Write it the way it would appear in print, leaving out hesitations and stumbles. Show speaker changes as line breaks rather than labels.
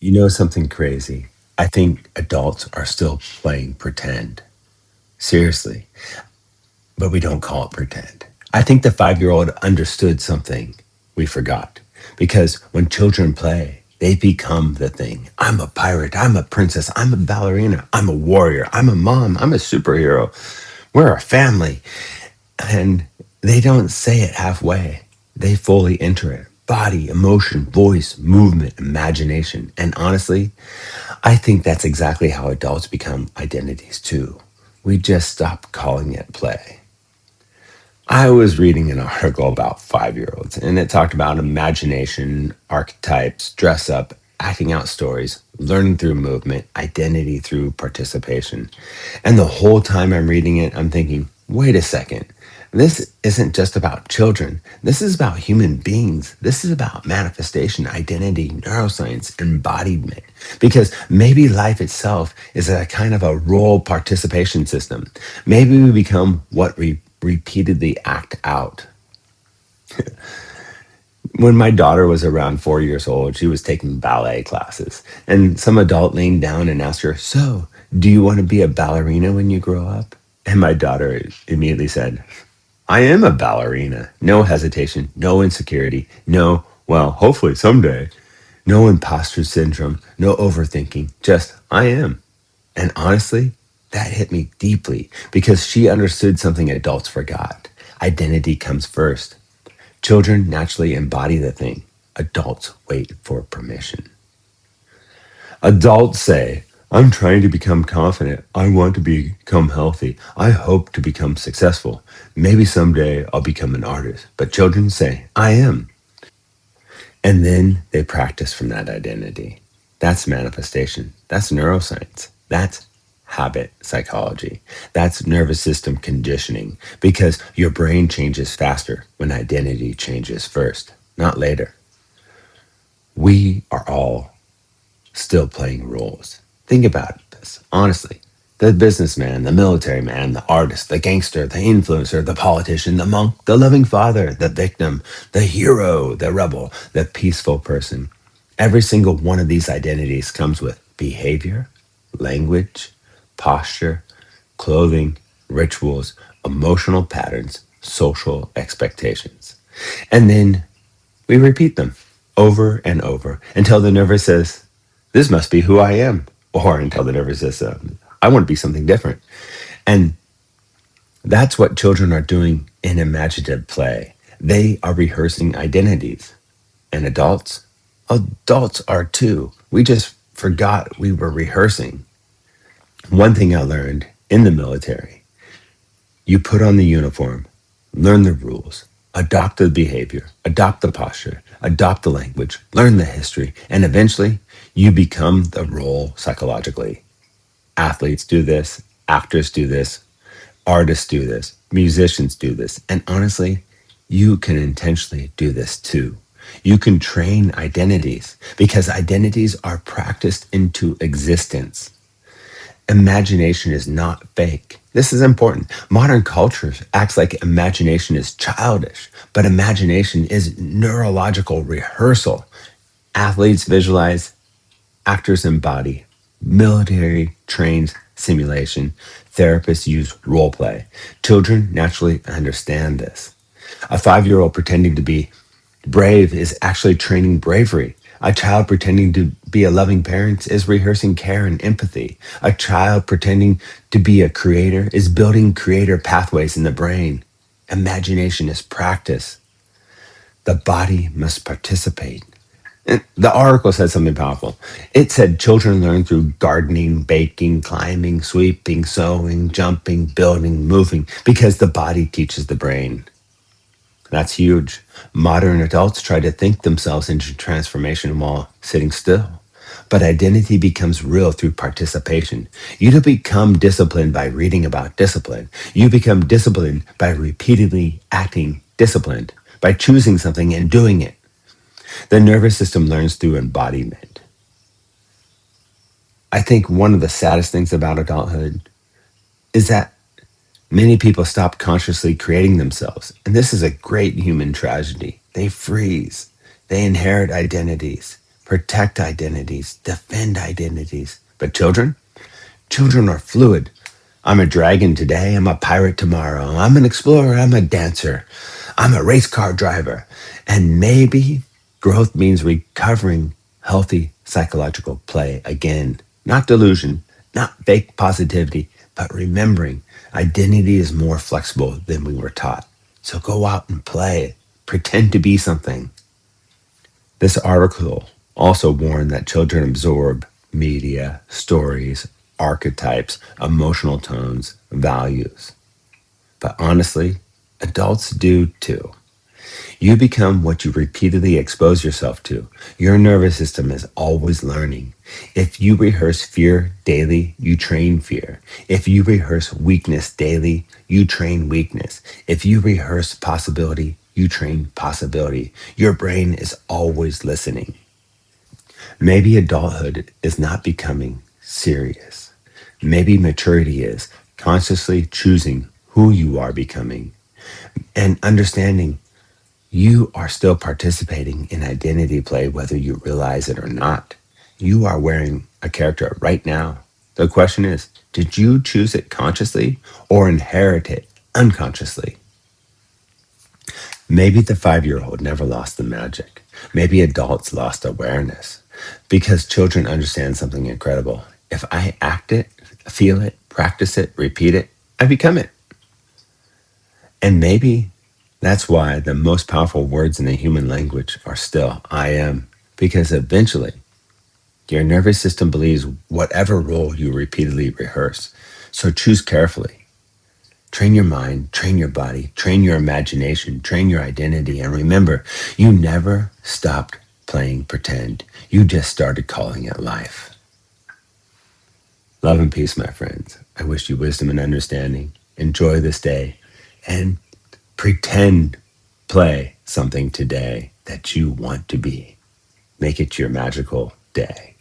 You know something crazy? I think adults are still playing pretend. Seriously. But we don't call it pretend. I think the 5 year old understood something we forgot. Because when children play, they become the thing. I'm a pirate. I'm a princess. I'm a ballerina. I'm a warrior. I'm a mom. I'm a superhero. We're a family. And they don't say it halfway. They fully enter it. Body, emotion, voice, movement, imagination. And honestly, I think that's exactly how adults become identities too. We just stop calling it play. I was reading an article about 5 year olds, and it talked about imagination, archetypes, dress up, acting out stories, learning through movement, identity through participation. And the whole time I'm reading it, I'm thinking, wait a second. This isn't just about children. This is about human beings. This is about manifestation, identity, neuroscience, embodiment. Because maybe life itself is a kind of a role participation system. Maybe we become what we repeatedly act out. When my daughter was around 4 years old, she was taking ballet classes, and some adult leaned down and asked her, "So, do you want to be a ballerina when you grow up?" And my daughter immediately said, "I am a ballerina." No hesitation, no insecurity, no, well, hopefully someday, no imposter syndrome, no overthinking, just, I am. And honestly, that hit me deeply because she understood something adults forgot. Identity comes first. Children naturally embody the thing. Adults wait for permission. Adults say, I'm trying to become confident. I want to become healthy. I hope to become successful. Maybe someday I'll become an artist. But children say, I am. And then they practice from that identity. That's manifestation. That's neuroscience. That's habit psychology. That's nervous system conditioning because your brain changes faster when identity changes first, not later. We are all still playing roles. Think about this, honestly. The businessman, the military man, the artist, the gangster, the influencer, the politician, the monk, the loving father, the victim, the hero, the rebel, the peaceful person. Every single one of these identities comes with behavior, language, posture, clothing, rituals, emotional patterns, social expectations. And then we repeat them over and over until the nervous says, this must be who I am. Or until the nervous says, I want to be something different. And that's what children are doing in imaginative play. They are rehearsing identities. And adults are too. We just forgot we were rehearsing. One thing I learned in the military, you put on the uniform, learn the rules, adopt the behavior, adopt the posture, adopt the language, learn the history, and eventually you become the role psychologically. Athletes do this, actors do this, artists do this, musicians do this. And honestly, you can intentionally do this too. You can train identities because identities are practiced into existence. Imagination is not fake. This is important. Modern culture acts like imagination is childish, but imagination is neurological rehearsal. Athletes visualize, actors embody, military trains simulation, therapists use role play. Children naturally understand this. A 5 year old pretending to be brave is actually training bravery. A child pretending to be a loving parent is rehearsing care and empathy. A child pretending to be a creator is building creator pathways in the brain. Imagination is practice. The body must participate. And the article said something powerful. It said children learn through gardening, baking, climbing, sweeping, sewing, jumping, building, moving, because the body teaches the brain. That's huge. Modern adults try to think themselves into transformation while sitting still. But identity becomes real through participation. You don't become disciplined by reading about discipline. You become disciplined by repeatedly acting disciplined, by choosing something and doing it. The nervous system learns through embodiment. I think one of the saddest things about adulthood is that many people stop consciously creating themselves. And this is a great human tragedy. They freeze, they inherit identities, protect identities, defend identities. But children are fluid. I'm a dragon today, I'm a pirate tomorrow, I'm an explorer, I'm a dancer, I'm a race car driver. And maybe growth means recovering healthy psychological play again. Not delusion, not fake positivity, but remembering identity is more flexible than we were taught. So go out and play, pretend to be something. This article also warned that children absorb media, stories, archetypes, emotional tones, values. But honestly, adults do too. You become what you repeatedly expose yourself to. Your nervous system is always learning. If you rehearse fear daily, you train fear. If you rehearse weakness daily, you train weakness. If you rehearse possibility, you train possibility. Your brain is always listening. Maybe adulthood is not becoming serious. Maybe maturity is consciously choosing who you are becoming and understanding you are still participating in identity play whether you realize it or not. You are wearing a character right now. The question is, did you choose it consciously or inherit it unconsciously? Maybe the 5-year old never lost the magic. Maybe adults lost awareness because children understand something incredible. If I act it, feel it, practice it, repeat it, I become it. And maybe that's why the most powerful words in the human language are still I am, because eventually your nervous system believes whatever role you repeatedly rehearse. So choose carefully. Train your mind, train your body, train your imagination, train your identity. And remember, you never stopped playing pretend. You just started calling it life. Love and peace, my friends. I wish you wisdom and understanding. Enjoy this day and pretend, play something today that you want to be. Make it your magical day.